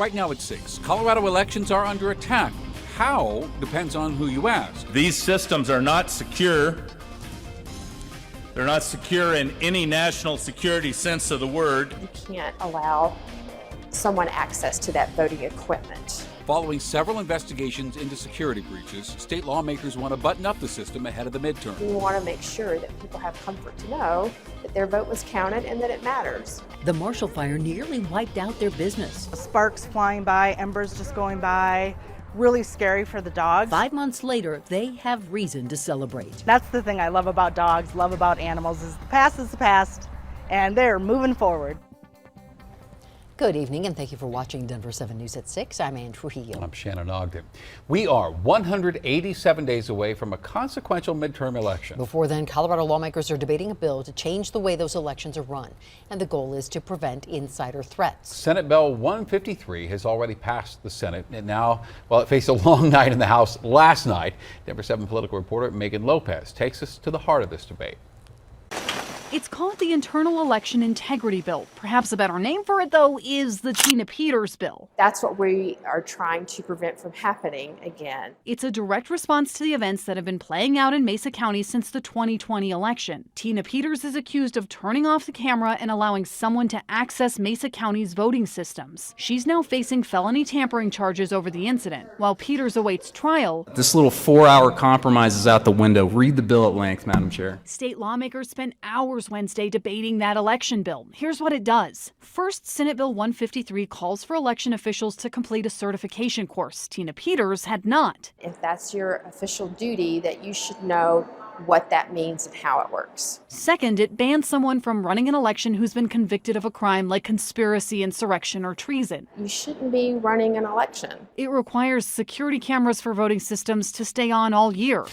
Right now at 6, Colorado elections are under attack. How depends on who you ask. These systems are not secure. They're not secure in any national security sense of the word. You can't allow someone access to that voting equipment. Following several investigations into security breaches, state lawmakers want to button up the system ahead of the midterm. We want to make sure that people have comfort to know that their vote was counted and that it matters. The Marshall Fire nearly wiped out their business. Sparks flying by, embers just going by. Really scary for the dogs. 5 months later, they have reason to celebrate. That's the thing I love about dogs, love about animals, is the past, and they're moving forward. Good evening, and thank you for watching Denver 7 News at 6. I'm Ann Trujillo. I'm Shannon Ogden. We are 187 days away from a consequential midterm election. Before then, Colorado lawmakers are debating a bill to change the way those elections are run, and the goal is to prevent insider threats. Senate Bill 153 has already passed the Senate, and now, well, it faced a long night in the House last night. Denver 7 political reporter Megan Lopez takes us to the heart of this debate. It's called the Internal Election Integrity Bill. Perhaps a better name for it, though, is the Tina Peters bill. That's what we are trying to prevent from happening again. It's a direct response to the events that have been playing out in Mesa County since the 2020 election. Tina Peters is accused of turning off the camera and allowing someone to access Mesa County's voting systems. She's now facing felony tampering charges over the incident, while Peters awaits trial. This little 4-hour compromise is out the window. Read the bill at length, Madam Chair. State lawmakers spent hours Wednesday debating that election bill. Here's what it does. First, Senate Bill 153 calls for election officials to complete a certification course. Tina Peters had not. If that's your official duty, that you should know what that means and how it works. Second, it bans someone from running an election who's been convicted of a crime like conspiracy, insurrection, or treason. You shouldn't be running an election. It requires security cameras for voting systems to stay on all year.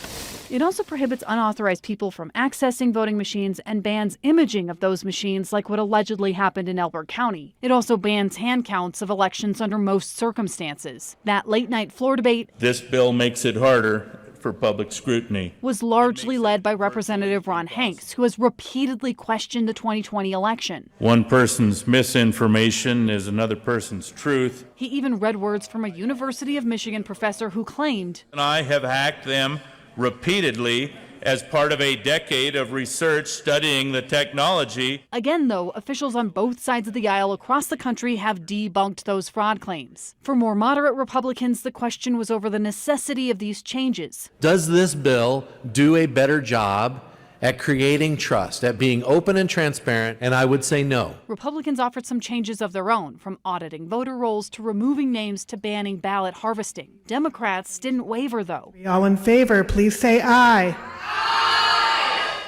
It also prohibits unauthorized people from accessing voting machines and bans imaging of those machines like what allegedly happened in Elbert County. It also bans hand counts of elections under most circumstances. That late-night floor debate, This bill makes it harder for public scrutiny. Was largely led by Representative Ron Hanks, who has repeatedly questioned the 2020 election. One person's misinformation is another person's truth. He even read words from a University of Michigan professor who claimed, And I have hacked them repeatedly as part of a decade of research studying the technology. Again, though, officials on both sides of the aisle across the country have debunked those fraud claims. For more moderate Republicans, the question was over the necessity of these changes. Does this bill do a better job at creating trust, at being open and transparent? And I would say no. Republicans offered some changes of their own, from auditing voter rolls to removing names to banning ballot harvesting. Democrats didn't waver, though. All in favor, please say aye.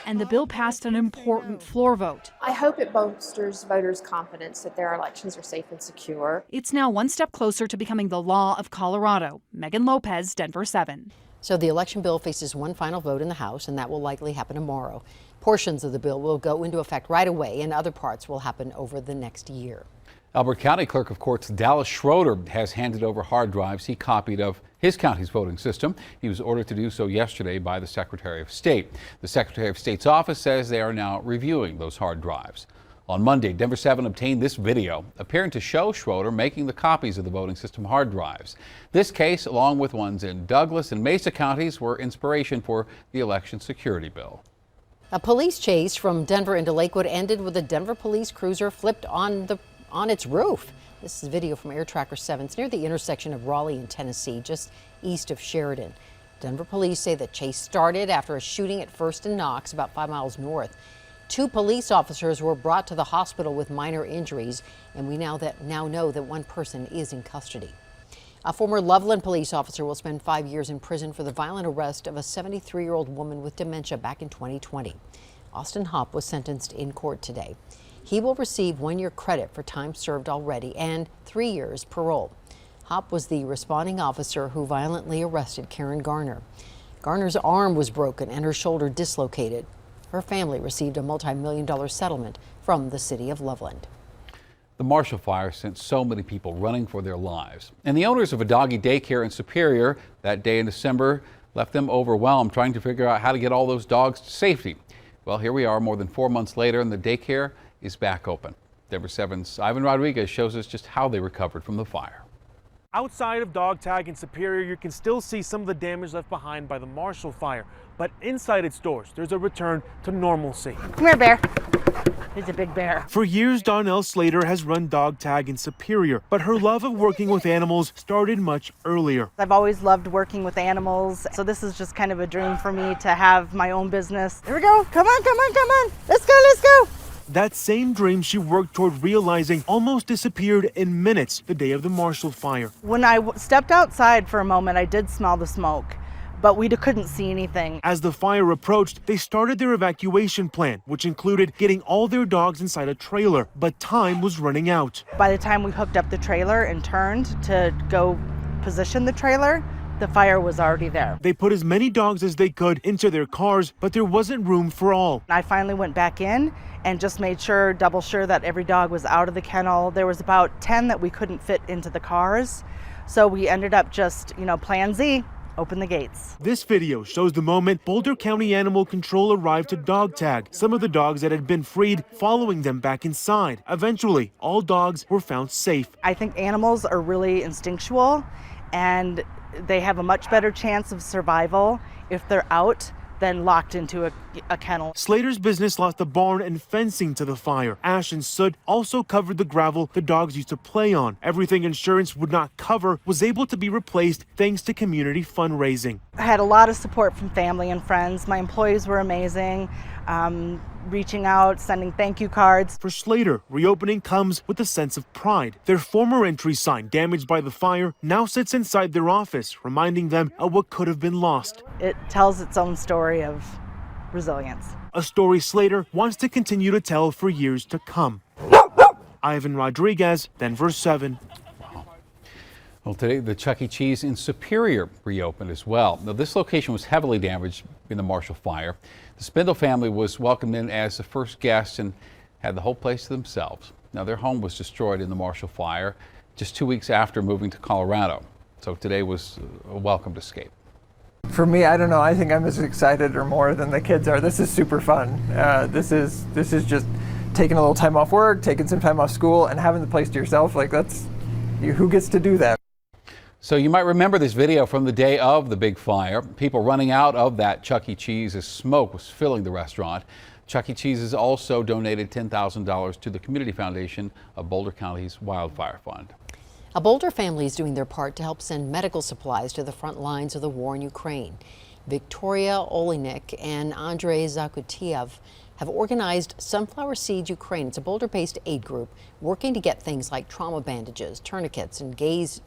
And the bill passed an important floor vote. I hope it bolsters voters' confidence that their elections are safe and secure. It's now one step closer to becoming the law of Colorado. Megan Lopez, Denver 7. So the election bill faces one final vote in the House, and that will likely happen tomorrow. Portions of the bill will go into effect right away, and other parts will happen over the next year. Elbert County Clerk of Courts Dallas Schroeder has handed over hard drives he copied of his county's voting system. He was ordered to do so yesterday by the Secretary of State. The Secretary of State's office says they are now reviewing those hard drives. On Monday, Denver 7 obtained this video appearing to show Schroeder making the copies of the voting system hard drives. This case, along with ones in Douglas and Mesa counties, were inspiration for the election security bill. A police chase from Denver into Lakewood ended with a Denver police cruiser flipped on its roof. This is video from Air Tracker 7. It's near the intersection of Raleigh and Tennessee, just east of Sheridan. Denver police say the chase started after a shooting at First and Knox, about 5 miles north. 2 police officers were brought to the hospital with minor injuries, and we now know that one person is in custody. A former Loveland police officer will spend 5 years in prison for the violent arrest of a 73-year-old woman with dementia back in 2020. Austin Hopp was sentenced in court today. He will receive 1 year credit for time served already and 3 years parole. Hopp was the responding officer who violently arrested Karen Garner. Garner's arm was broken and her shoulder dislocated. Her family received a multi-million-dollar settlement from the city of Loveland. The Marshall Fire sent so many people running for their lives. And the owners of a doggy daycare in Superior that day in December left them overwhelmed trying to figure out how to get all those dogs to safety. Well, here we are more than 4 months later and the daycare is back open. Denver 7's Ivan Rodriguez shows us just how they recovered from the fire. Outside of dog tag in Superior, you can still see some of the damage left behind by the Marshall Fire. But inside its doors, there's a return to normalcy. Come here, bear. He's a big bear. For years, Donnell Slater has run dog tag in Superior, but her love of working with animals started much earlier. I've always loved working with animals, so this is just kind of a dream for me to have my own business. Here we go. Come on, come on, come on. Let's go, let's go. That same dream she worked toward realizing almost disappeared in minutes the day of the Marshall Fire. When I stepped outside for a moment, I did smell the smoke, but we couldn't see anything. As the fire approached, they started their evacuation plan, which included getting all their dogs inside a trailer, but time was running out. By the time we hooked up the trailer and turned to go position the trailer, the fire was already there. They put as many dogs as they could into their cars, but there wasn't room for all. I finally went back in and just made sure, double sure that every dog was out of the kennel. There was about 10 that we couldn't fit into the cars. So we ended up just, plan Z, open the gates. This video shows the moment Boulder County Animal Control arrived to dog tag some of the dogs that had been freed, following them back inside. Eventually, all dogs were found safe. I think animals are really instinctual, and they have a much better chance of survival if they're out than locked into a kennel. Slater's business lost a barn and fencing to the fire. Ash and soot also covered the gravel the dogs used to play on. Everything insurance would not cover was able to be replaced thanks to community fundraising. I had a lot of support from family and friends. My employees were amazing. Reaching out, sending thank you cards. For Slater, reopening comes with a sense of pride. Their former entry sign, damaged by the fire, now sits inside their office, reminding them of what could have been lost. It tells its own story of resilience. A story Slater wants to continue to tell for years to come. Ivan Rodriguez, Denver 7. Well, today the Chuck E. Cheese in Superior reopened as well. Now, this location was heavily damaged in the Marshall Fire. The Spindle family was welcomed in as the first guests and had the whole place to themselves. Now, their home was destroyed in the Marshall Fire just 2 weeks after moving to Colorado. So today was a welcomed escape. For me, I don't know. I think I'm as excited or more than the kids are. This is super fun. This is just taking a little time off work, taking some time off school, and having the place to yourself. Like, who gets to do that? So you might remember this video from the day of the big fire. People running out of that Chuck E. Cheese as smoke was filling the restaurant. Chuck E. Cheese has also donated $10,000 to the Community Foundation of Boulder County's Wildfire Fund. A Boulder family is doing their part to help send medical supplies to the front lines of the war in Ukraine. Victoria Olinik and Andrei Zakutiev have organized Sunflower Seeds Ukraine. It's a Boulder-based aid group working to get things like trauma bandages, tourniquets, and gauze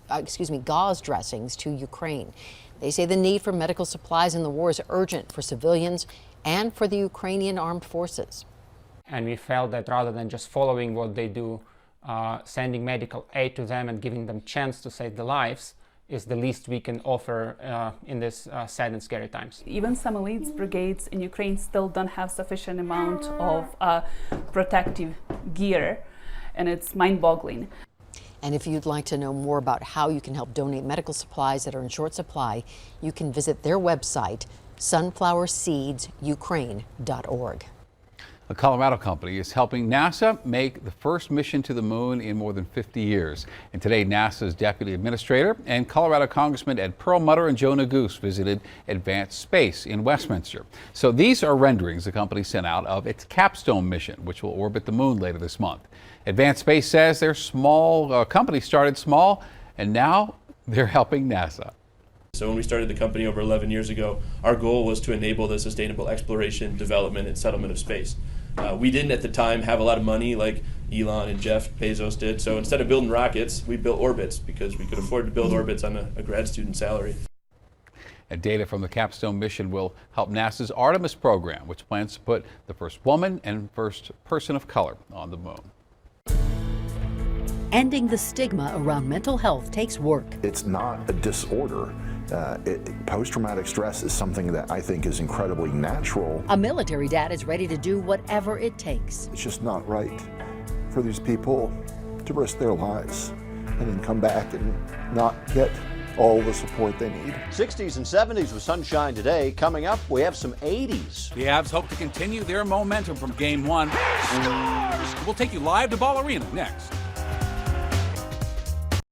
dressings to Ukraine. They say the need for medical supplies in the war is urgent for civilians and for the Ukrainian armed forces. And we felt that rather than just following what they do, sending medical aid to them and giving them chance to save their lives is the least we can offer in this sad and scary times. Even some elites brigades in Ukraine still don't have sufficient amount of protective gear, and it's mind-boggling. And if you'd like to know more about how you can help donate medical supplies that are in short supply, you can visit their website, sunflowerseedsukraine.org. A Colorado company is helping NASA make the first mission to the moon in more than 50 years. And today, NASA's Deputy Administrator and Colorado Congressman Ed Perlmutter and Joe Neguse visited Advanced Space in Westminster. So these are renderings the company sent out of its Capstone mission, which will orbit the moon later this month. Advanced Space says their company started small, and now they're helping NASA. So when we started the company over 11 years ago, our goal was to enable the sustainable exploration, development, and settlement of space. We didn't at the time have a lot of money like Elon and Jeff Bezos did, so instead of building rockets, we built orbits because we could afford to build orbits on a grad student salary. And data from the Capstone mission will help NASA's Artemis program, which plans to put the first woman and first person of color on the moon. Ending the stigma around mental health takes work. It's not a disorder. Post-traumatic stress is something that I think is incredibly natural. A military dad is ready to do whatever it takes. It's just not right for these people to risk their lives and then come back and not get all the support they need. 60s and 70s with sunshine today. Coming up, we have some 80s. The Avs hope to continue their momentum from Game 1. We'll take you live to Ball Arena next.